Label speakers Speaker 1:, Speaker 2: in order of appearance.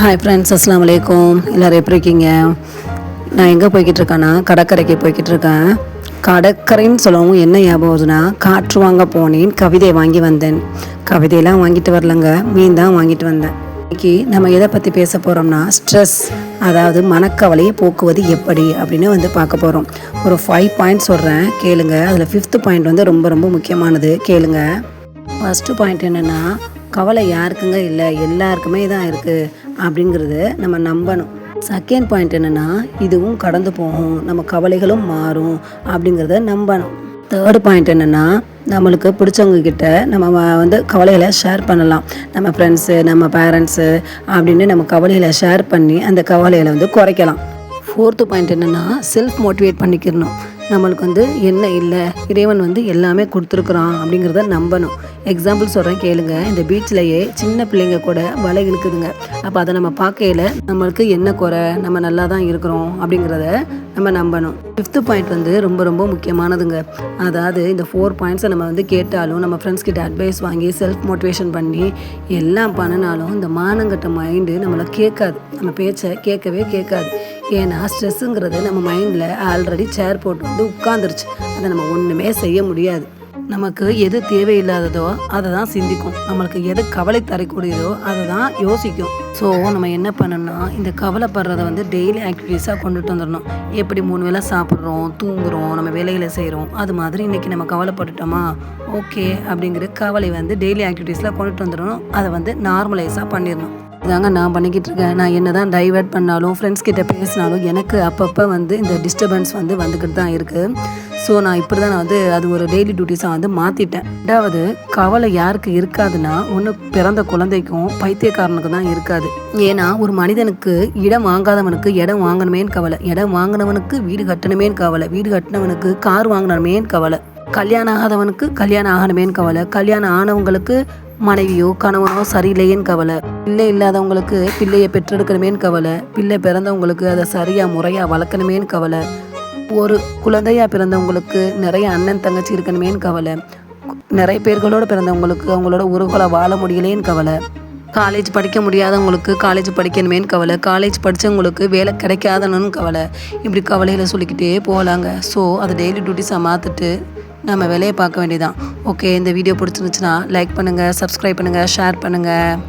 Speaker 1: Hi friends, அஸ்ஸலாமு அலைக்கும். எல்லோரும் எப்படி இருக்கீங்க? நான் எங்கே போய்கிட்டு இருக்கேன்னா கடற்கரைக்கு போய்கிட்டு இருக்கேன். கடற்கரைன்னு சொல்லவும் என்ன ஞாபகம் வருதுன்னா, காற்று வாங்க போனேன், கவிதை வாங்கி வந்தேன். கவிதையெல்லாம் வாங்கிட்டு வரலங்க, மீன் தான் வாங்கிட்டு வந்தேன். இன்றைக்கி நம்ம எதை பற்றி பேச போகிறோம்னா, ஸ்ட்ரெஸ், அதாவது மனக்கவலையை போக்குவது எப்படி அப்படின்னு பார்க்க போகிறோம். ஒரு 5 பாயிண்ட் சொல்கிறேன், கேளுங்க. அதில் 5th பாயிண்ட் ரொம்ப ரொம்ப முக்கியமானது, கேளுங்க. ஃபஸ்ட்டு பாயிண்ட் என்னென்னா, கவலை யாருக்குங்க இல்லை, எல்லாருக்குமே தான் இருக்குது அப்படிங்கிறது நம்ம நம்பணும். செகண்ட் பாயிண்ட் என்னென்னா, இதுவும் கடந்து போகும், நம்ம கவலைகளும் மாறும் அப்படிங்கிறத நம்பணும். தேர்டு பாயிண்ட் என்னென்னா, நம்மளுக்கு பிடிச்சவங்க கிட்ட நம்ம கவலைகளை ஷேர் பண்ணலாம். நம்ம ஃப்ரெண்ட்ஸு, நம்ம பேரண்ட்ஸு அப்படின்னு நம்ம கவலைகளை ஷேர் பண்ணி அந்த கவலைகளை குறைக்கலாம். ஃபோர்த்து பாயிண்ட் என்னென்னா, செல்ஃப் மோட்டிவேட் பண்ணிக்கிறணும். நம்மளுக்கு என்ன இல்லை, இறைவன் எல்லாமே கொடுத்துருக்குறான் அப்படிங்கிறத நம்பணும். எக்ஸாம்பிள் சொல்கிறேன், கேளுங்க. இந்த பீச்லேயே சின்ன பிள்ளைங்க கூட வலை இழுக்குதுங்க. அப்போ அதை நம்ம பார்க்கையில் நம்மளுக்கு என்ன குறை, நம்ம நல்லா தான் இருக்கிறோம் அப்படிங்கிறத நம்ம நம்பணும். 5th பாயிண்ட் ரொம்ப ரொம்ப முக்கியமானதுங்க. அதாவது இந்த 4 பாயிண்ட்ஸை நம்ம கேட்டாலும், நம்ம ஃப்ரெண்ட்ஸ் கிட்ட அட்வைஸ் வாங்கி செல்ஃப் மோட்டிவேஷன் பண்ணி எல்லாம் பண்ணினாலும் இந்த மானங்கட்ட மைண்டு நம்மளை கேட்காது, நம்ம பேச்சை கேட்கவே கேட்காது. ஏன்னா ஸ்ட்ரெஸ்ஸுங்கிறது நம்ம மைண்டில் ஆல்ரெடி சேர் போட்டு உட்காந்துருச்சு. அதை நம்ம ஒன்றுமே செய்ய முடியாது. நமக்கு எது தேவையில்லாததோ அதை தான் சிந்திக்கும், நம்மளுக்கு எது கவலை தரக்கூடியதோ அதை தான் யோசிக்கும். ஸோ நம்ம என்ன பண்ணணும்னா, இந்த கவலைப்படுறதை டெய்லி ஆக்டிவிட்டீஸாக கொண்டுட்டு வந்துடணும். எப்படி 3 வேளை சாப்பிட்றோம், தூங்குகிறோம், நம்ம வேலைகளை செய்கிறோம், அது மாதிரி இன்றைக்கி நம்ம கவலைப்பட்டுட்டோமா, ஓகே அப்படிங்கிற கவலை டெய்லி ஆக்டிவிட்டீஸில் கொண்டுட்டு வந்துடணும். அதை நார்மலைஸாக பண்ணிடணும். இதாங்க நான் பண்ணிக்கிட்டு இருக்கேன். நான் என்ன தான் டைவர்ட் பண்ணாலும், ஃப்ரெண்ட்ஸ் கிட்ட பேசினாலும் எனக்கு அப்பப்போ இந்த டிஸ்டர்பன்ஸ் வந்துக்கிட்டு தான் இருக்குது. ஸோ நான் இப்படி தான் அது ஒரு டெய்லி டியூட்டிஸாக மாற்றிட்டேன். ரெண்டாவது, கவலை யாருக்கு இருக்காதுன்னா, ஒன்று பிறந்த குழந்தைக்கும் பைத்தியக்காரனுக்கு தான் இருக்காது. ஏன்னா ஒரு மனிதனுக்கு இடம் வாங்காதவனுக்கு இடம் வாங்கணுமேன்னு கவலை, இடம் வாங்கினவனுக்கு வீடு கட்டணுமேன்னு கவலை, வீடு கட்டினவனுக்கு கார் வாங்கணுமேன்னு கவலை, கல்யாணம் ஆகாதவனுக்கு கல்யாணம் ஆகணுமேன்னு கவலை, கல்யாணம் ஆனவங்களுக்கு மனைவியோ கணவனோ சரியில்லையேன்னு கவலை, பிள்ளை இல்லாதவங்களுக்கு பிள்ளையை பெற்றெடுக்கணுமேன்னு கவலை, பிள்ளை பிறந்தவங்களுக்கு அதை சரியாக முறையாக வளர்க்கணுமேன்னு கவலை, ஒரு குழந்தையாக பிறந்தவங்களுக்கு நிறைய அண்ணன் தங்கச்சி இருக்கணுமேன்னு கவலை, நிறைய பேர்களோடு பிறந்தவங்களுக்கு அவங்களோட உறவுகளை வாழ முடியலேன்னு கவலை, காலேஜ் படிக்க முடியாதவங்களுக்கு காலேஜ் படிக்கணுமேன்னு கவலை, காலேஜ் படித்தவங்களுக்கு வேலை கிடைக்காதன்னு கவலை. இப்படி கவலைகளை சொல்லிக்கிட்டே போகலாங்க. ஸோ அதை டெய்லி டியூட்டிஸாக மாற்றிட்டு நம்ம வேலையை பார்க்க வேண்டியதான். ஓகே, இந்த வீடியோ பிடிச்சிருந்துச்சுன்னா லைக் பண்ணுங்கள், சப்ஸ்கிரைப் பண்ணுங்கள், ஷேர் பண்ணுங்கள்.